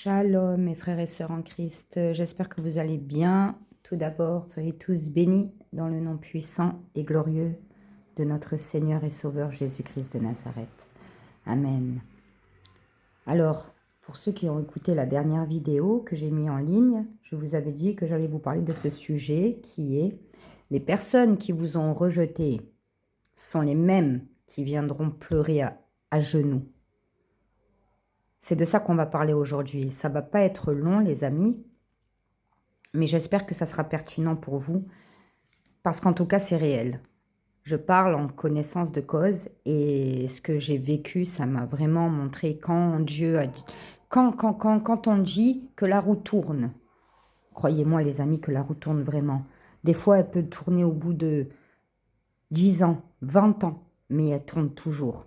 Shalom mes frères et sœurs en Christ, j'espère que vous allez bien. Tout d'abord, soyez tous bénis dans le nom puissant et glorieux de notre Seigneur et Sauveur Jésus-Christ de Nazareth. Amen. Alors, pour ceux qui ont écouté la dernière vidéo que j'ai mise en ligne, je vous avais dit que j'allais vous parler de ce sujet qui est les personnes qui vous ont rejeté sont les mêmes qui viendront pleurer à genoux. C'est de ça qu'on va parler aujourd'hui. Ça ne va pas être long, les amis, mais j'espère que ça sera pertinent pour vous, parce qu'en tout cas, c'est réel. Je parle en connaissance de cause, et ce que j'ai vécu, ça m'a vraiment montré quand Dieu a dit... Quand on dit que la roue tourne, croyez-moi, les amis, que la roue tourne vraiment. Des fois, elle peut tourner au bout de 10 ans, 20 ans, mais elle tourne toujours.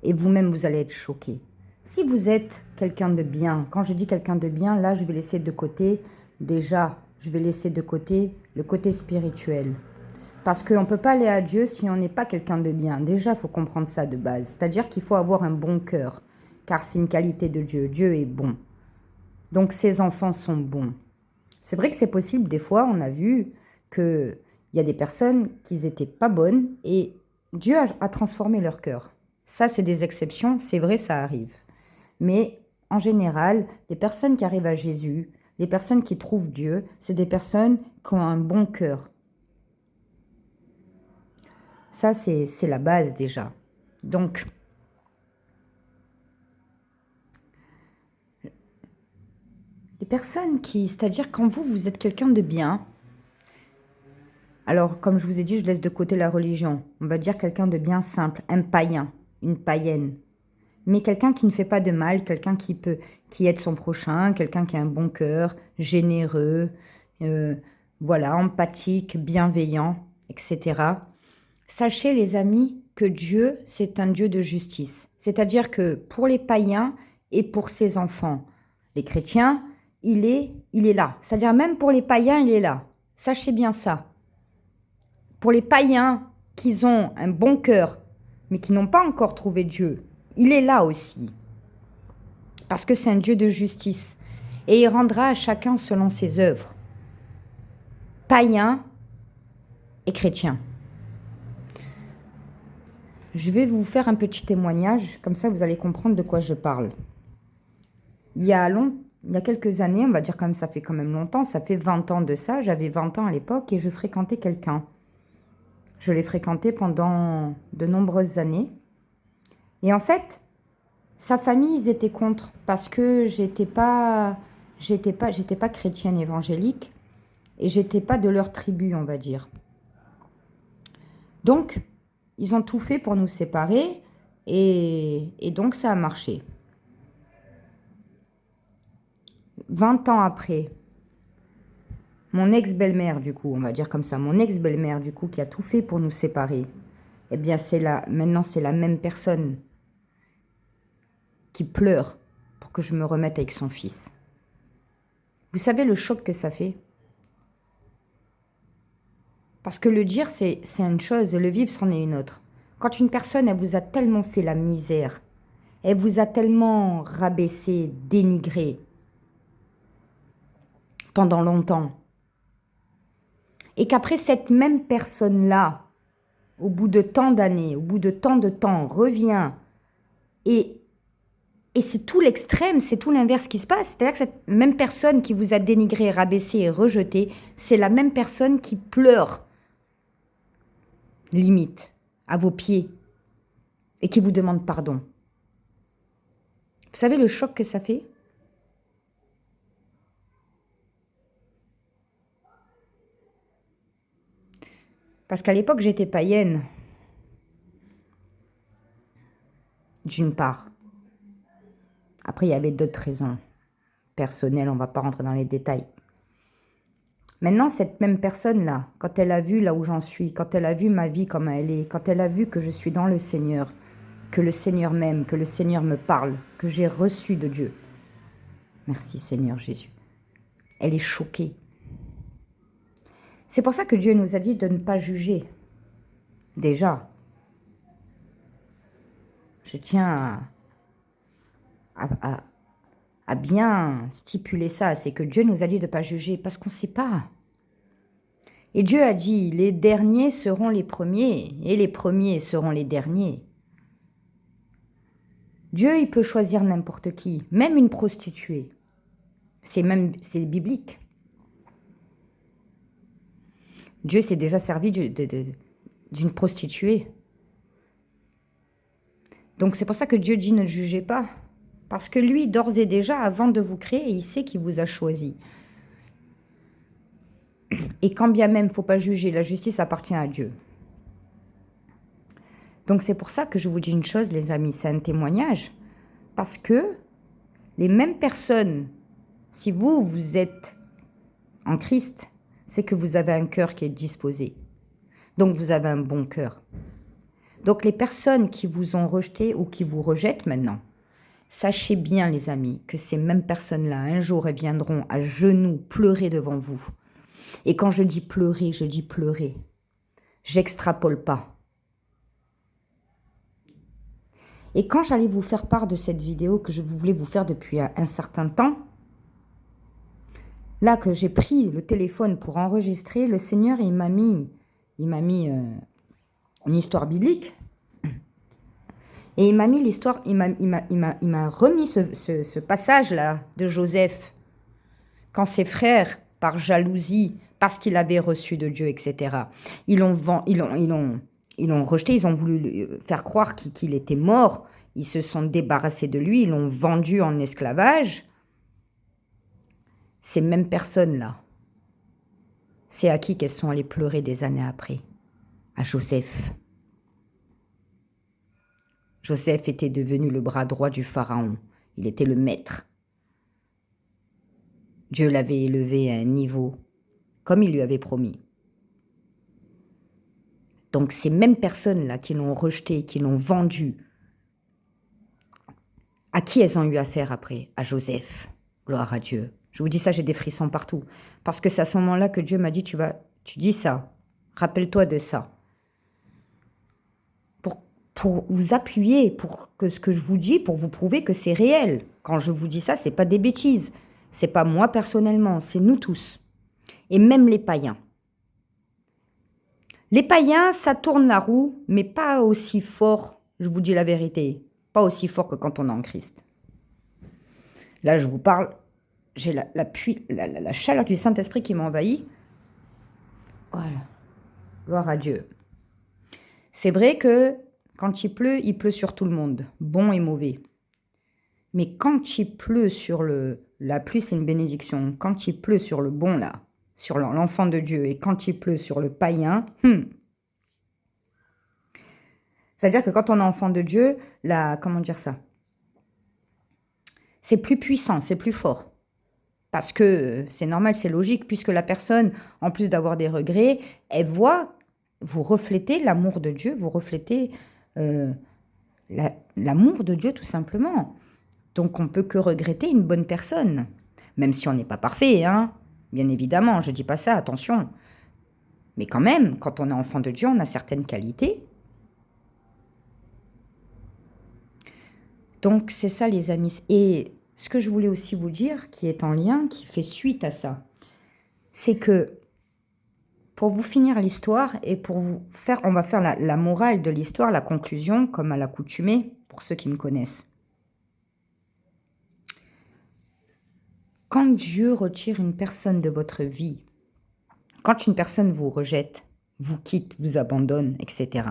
Et vous-même, vous allez être choqués. Si vous êtes quelqu'un de bien, quand je dis quelqu'un de bien, là, je vais laisser de côté, déjà, je vais laisser de côté le côté spirituel. Parce qu'on ne peut pas aller à Dieu si on n'est pas quelqu'un de bien. Déjà, il faut comprendre ça de base. C'est-à-dire qu'il faut avoir un bon cœur, car c'est une qualité de Dieu. Dieu est bon. Donc, ses enfants sont bons. C'est vrai que c'est possible, des fois, on a vu qu'il y a des personnes qui n'étaient pas bonnes et Dieu a transformé leur cœur. Ça, c'est des exceptions, c'est vrai, ça arrive. Mais en général, les personnes qui arrivent à Jésus, les personnes qui trouvent Dieu, c'est des personnes qui ont un bon cœur. Ça, c'est la base déjà. Donc, les personnes qui, c'est-à-dire quand vous êtes quelqu'un de bien, alors comme je vous ai dit, je laisse de côté la religion. On va dire quelqu'un de bien simple, un païen, une païenne. Mais quelqu'un qui ne fait pas de mal, quelqu'un qui aide son prochain, quelqu'un qui a un bon cœur, généreux, voilà, empathique, bienveillant, etc. Sachez les amis que Dieu, c'est un Dieu de justice. C'est-à-dire que pour les païens et pour ses enfants, les chrétiens, il est là. C'est-à-dire même pour les païens, il est là. Sachez bien ça. Pour les païens qui ont un bon cœur, mais qui n'ont pas encore trouvé Dieu, il est là aussi. Parce que c'est un Dieu de justice. Et il rendra à chacun selon ses œuvres. Païens et chrétiens. Je vais vous faire un petit témoignage, comme ça vous allez comprendre de quoi je parle. Il y a quelques années, on va dire comme ça fait quand même longtemps, ça fait 20 ans de ça, j'avais 20 ans à l'époque et je fréquentais quelqu'un. Je l'ai fréquenté pendant de nombreuses années. Et en fait, sa famille, ils étaient contre parce que j'étais pas chrétienne évangélique et j'étais pas de leur tribu, on va dire. Donc, ils ont tout fait pour nous séparer et donc ça a marché. 20 ans après, mon ex-belle-mère, du coup, on va dire comme ça, mon ex-belle-mère, du coup, qui a tout fait pour nous séparer, eh bien, maintenant, c'est la même personne qui pleure pour que je me remette avec son fils. Vous savez le choc que ça fait? Parce que le dire, c'est une chose, le vivre, c'en est une autre. Quand une personne, elle vous a tellement fait la misère, elle vous a tellement rabaissé, dénigré pendant longtemps, et qu'après cette même personne-là, au bout de tant d'années, au bout de tant de temps, revient et c'est tout l'extrême, c'est tout l'inverse qui se passe. C'est-à-dire que cette même personne qui vous a dénigré, rabaissé et rejeté, c'est la même personne qui pleure, limite, à vos pieds et qui vous demande pardon. Vous savez le choc que ça fait? Parce qu'à l'époque, j'étais païenne, d'une part. Après, il y avait d'autres raisons personnelles, on ne va pas rentrer dans les détails. Maintenant, cette même personne-là, quand elle a vu là où j'en suis, quand elle a vu ma vie comme elle est, quand elle a vu que je suis dans le Seigneur, que le Seigneur m'aime, que le Seigneur me parle, que j'ai reçu de Dieu. Merci Seigneur Jésus. Elle est choquée. C'est pour ça que Dieu nous a dit de ne pas juger. Déjà, je tiens à a bien stipulé ça, c'est que Dieu nous a dit de ne pas juger parce qu'on ne sait pas. Et Dieu a dit, les derniers seront les premiers et les premiers seront les derniers. Dieu, il peut choisir n'importe qui, même une prostituée. C'est biblique. Dieu s'est déjà servi d'une prostituée. Donc c'est pour ça que Dieu dit ne jugez pas. Parce que lui, d'ores et déjà, avant de vous créer, il sait qu'il vous a choisi. Et quand bien même, il ne faut pas juger, la justice appartient à Dieu. Donc c'est pour ça que je vous dis une chose, les amis, c'est un témoignage. Parce que les mêmes personnes, si vous êtes en Christ, c'est que vous avez un cœur qui est disposé. Donc vous avez un bon cœur. Donc les personnes qui vous ont rejeté ou qui vous rejettent maintenant, sachez bien les amis que ces mêmes personnes-là, un jour, elles viendront à genoux pleurer devant vous. Et quand je dis pleurer, je dis pleurer. J'extrapole pas. Et quand j'allais vous faire part de cette vidéo que je voulais vous faire depuis un certain temps, là que j'ai pris le téléphone pour enregistrer, le Seigneur, il m'a mis une histoire biblique. Et il m'a mis l'histoire, il m'a remis ce passage-là de Joseph, quand ses frères, par jalousie, parce qu'il avait reçu de Dieu, etc., ils l'ont rejeté, ils ont voulu lui faire croire qu'il était mort, ils se sont débarrassés de lui, ils l'ont vendu en esclavage. Ces mêmes personnes-là, c'est à qui qu'elles sont allées pleurer des années après? À Joseph. Joseph était devenu le bras droit du Pharaon. Il était le maître. Dieu l'avait élevé à un niveau, comme il lui avait promis. Donc ces mêmes personnes-là qui l'ont rejeté, qui l'ont vendu, à qui elles ont eu affaire après? À Joseph. Gloire à Dieu. Je vous dis ça, j'ai des frissons partout. Parce que c'est à ce moment-là que Dieu m'a dit, tu dis ça. Rappelle-toi de ça. Pour vous appuyer, pour que ce que je vous dis, pour vous prouver que c'est réel. Quand je vous dis ça, c'est pas des bêtises. C'est pas moi personnellement, c'est nous tous. Et même les païens. Les païens, ça tourne la roue, mais pas aussi fort, je vous dis la vérité, pas aussi fort que quand on est en Christ. Là, je vous parle, j'ai la chaleur du Saint-Esprit qui m'envahit. Voilà. Gloire à Dieu. C'est vrai que quand il pleut sur tout le monde, bon et mauvais. Mais quand il pleut sur la pluie, c'est une bénédiction. Quand il pleut sur le bon, là, sur l'enfant de Dieu, et quand il pleut sur le païen, c'est-à-dire que quand on est enfant de Dieu, comment dire ça? C'est plus puissant, c'est plus fort. Parce que c'est normal, c'est logique, puisque la personne, en plus d'avoir des regrets, elle voit, vous reflétez l'amour de Dieu, vous reflétez l'amour de Dieu tout simplement. Donc on peut que regretter une bonne personne, même si on n'est pas parfait, hein. Bien évidemment, je ne dis pas ça, attention. Mais quand même, quand on est enfant de Dieu, on a certaines qualités. Donc c'est ça les amis. Et ce que je voulais aussi vous dire, qui est en lien, qui fait suite à ça, c'est que pour vous finir l'histoire et pour vous faire, on va faire la morale de l'histoire, la conclusion, comme à l'accoutumée, pour ceux qui me connaissent. Quand Dieu retire une personne de votre vie, quand une personne vous rejette, vous quitte, vous abandonne, etc.,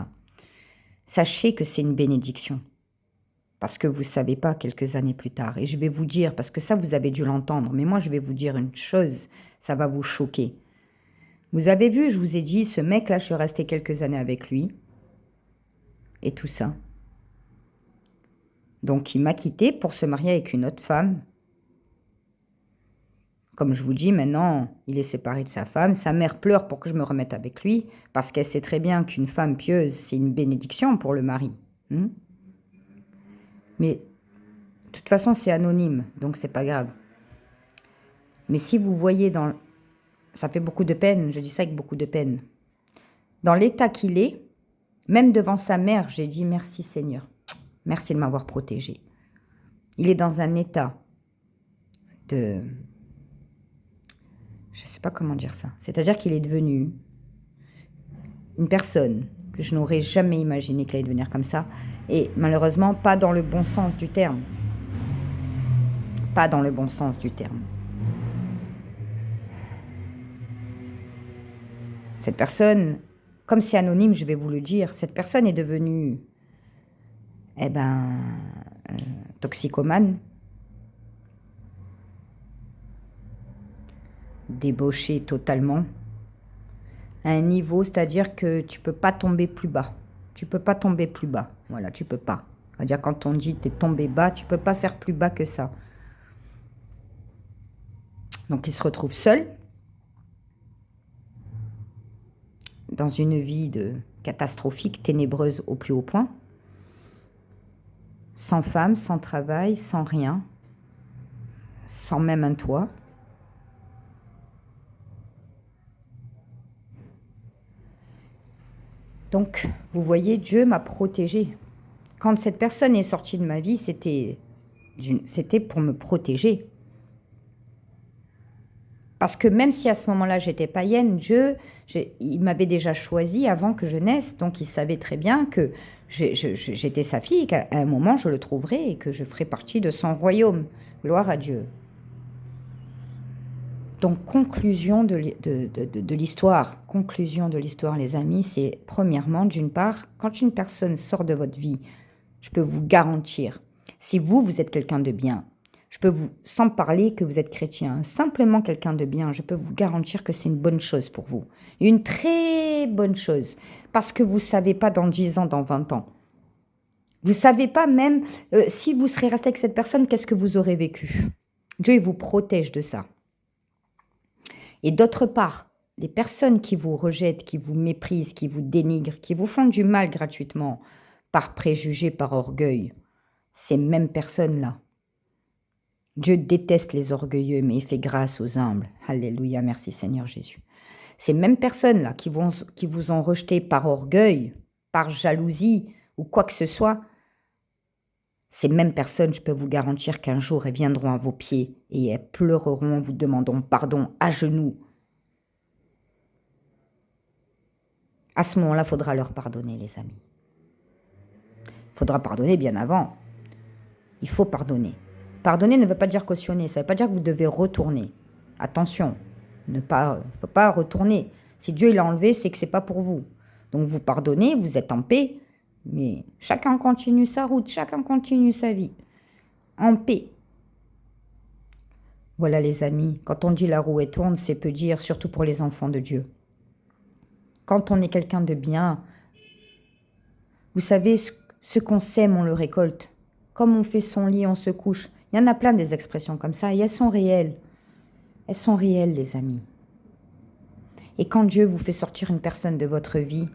sachez que c'est une bénédiction. Parce que vous ne savez pas quelques années plus tard. Et je vais vous dire, parce que ça, vous avez dû l'entendre, mais moi, je vais vous dire une chose, ça va vous choquer. Vous avez vu, je vous ai dit, ce mec-là, je suis restée quelques années avec lui. Et tout ça. Donc, il m'a quittée pour se marier avec une autre femme. Comme je vous dis, maintenant, il est séparé de sa femme. Sa mère pleure pour que je me remette avec lui, parce qu'elle sait très bien qu'une femme pieuse, c'est une bénédiction pour le mari. Mais, de toute façon, c'est anonyme, donc c'est pas grave. Mais si vous voyez ça fait beaucoup de peine, je dis ça avec beaucoup de peine. Dans l'état qu'il est, même devant sa mère, j'ai dit merci Seigneur. Merci de m'avoir protégé. Il est dans un état Je ne sais pas comment dire ça. C'est-à-dire qu'il est devenu une personne que je n'aurais jamais imaginé qu'elle allait devenir comme ça. Et malheureusement, pas dans le bon sens du terme. Pas dans le bon sens du terme. Cette personne, comme c'est anonyme, je vais vous le dire, cette personne est devenue, toxicomane, débauchée totalement, à un niveau, c'est-à-dire que tu peux pas tomber plus bas. Tu peux pas tomber plus bas. Voilà, tu peux pas. C'est-à-dire quand on dit t'es tombé bas, tu peux pas faire plus bas que ça. Donc il se retrouve seul, dans une vie catastrophique, ténébreuse au plus haut point, sans femme, sans travail, sans rien, sans même un toit. Donc, vous voyez, Dieu m'a protégée. Quand cette personne est sortie de ma vie, c'était pour me protéger. Parce que même si à ce moment-là, j'étais païenne, Dieu, il m'avait déjà choisi avant que je naisse. Donc, il savait très bien que j'étais sa fille, qu'à un moment, je le trouverai et que je ferai partie de son royaume. Gloire à Dieu. Donc, conclusion de l'histoire. Conclusion de l'histoire, les amis, c'est premièrement, d'une part, quand une personne sort de votre vie, je peux vous garantir, si vous êtes quelqu'un de bien, je peux vous, sans parler que vous êtes chrétien, simplement quelqu'un de bien, je peux vous garantir que c'est une bonne chose pour vous. Une très bonne chose. Parce que vous ne savez pas dans 10 ans, dans 20 ans. Vous ne savez pas même si vous serez resté avec cette personne, qu'est-ce que vous aurez vécu. Dieu, il vous protège de ça. Et d'autre part, les personnes qui vous rejettent, qui vous méprisent, qui vous dénigrent, qui vous font du mal gratuitement, par préjugé, par orgueil, ces mêmes personnes-là, Dieu déteste les orgueilleux, mais il fait grâce aux humbles. Alléluia, merci Seigneur Jésus. Ces mêmes personnes-là qui vous ont rejeté par orgueil, par jalousie ou quoi que ce soit, ces mêmes personnes, je peux vous garantir qu'un jour, elles viendront à vos pieds et elles pleureront en vous demandant pardon à genoux. À ce moment-là, il faudra leur pardonner, les amis. Il faudra pardonner bien avant. Il faut pardonner. Pardonner ne veut pas dire cautionner, ça ne veut pas dire que vous devez retourner. Attention, il ne faut pas retourner. Si Dieu l'a enlevé, c'est que ce n'est pas pour vous. Donc vous pardonnez, vous êtes en paix, mais chacun continue sa route, chacun continue sa vie. En paix. Voilà les amis, quand on dit la roue tourne, c'est peu dire, surtout pour les enfants de Dieu. Quand on est quelqu'un de bien, vous savez, ce qu'on sème, on le récolte. Comme on fait son lit, on se couche. Il y en a plein des expressions comme ça et elles sont réelles. Elles sont réelles, les amis. Et quand Dieu vous fait sortir une personne de votre vie,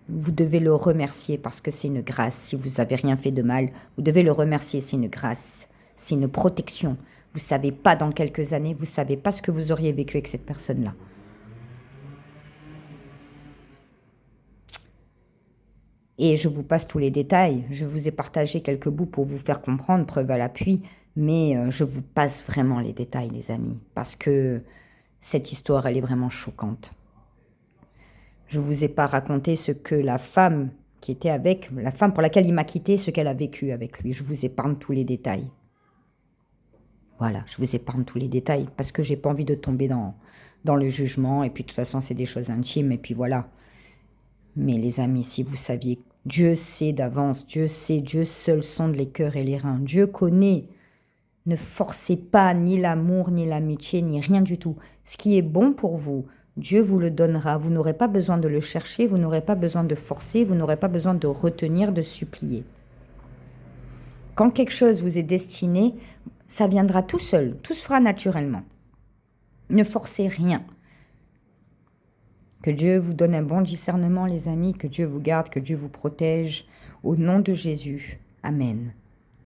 vous devez le remercier parce que c'est une grâce. Si vous n'avez rien fait de mal, vous devez le remercier, c'est une grâce. C'est une protection. Vous ne savez pas dans quelques années, vous ne savez pas ce que vous auriez vécu avec cette personne-là. Et je vous passe tous les détails. Je vous ai partagé quelques bouts pour vous faire comprendre, preuve à l'appui. Mais je vous passe vraiment les détails, les amis. Parce que cette histoire, elle est vraiment choquante. Je ne vous ai pas raconté ce que la femme qui était avec, la femme pour laquelle il m'a quitté, ce qu'elle a vécu avec lui. Je vous épargne tous les détails. Voilà, je vous épargne tous les détails. Parce que j'ai pas envie de tomber dans le jugement. Et puis de toute façon, c'est des choses intimes. Et puis voilà. Mais les amis, si vous saviez, Dieu sait d'avance, Dieu sait, Dieu seul sonde les cœurs et les reins. Dieu connaît. Ne forcez pas ni l'amour, ni l'amitié, ni rien du tout. Ce qui est bon pour vous, Dieu vous le donnera. Vous n'aurez pas besoin de le chercher, vous n'aurez pas besoin de forcer, vous n'aurez pas besoin de retenir, de supplier. Quand quelque chose vous est destiné, ça viendra tout seul, tout se fera naturellement. Ne forcez rien. Que Dieu vous donne un bon discernement, les amis, que Dieu vous garde, que Dieu vous protège. Au nom de Jésus. Amen.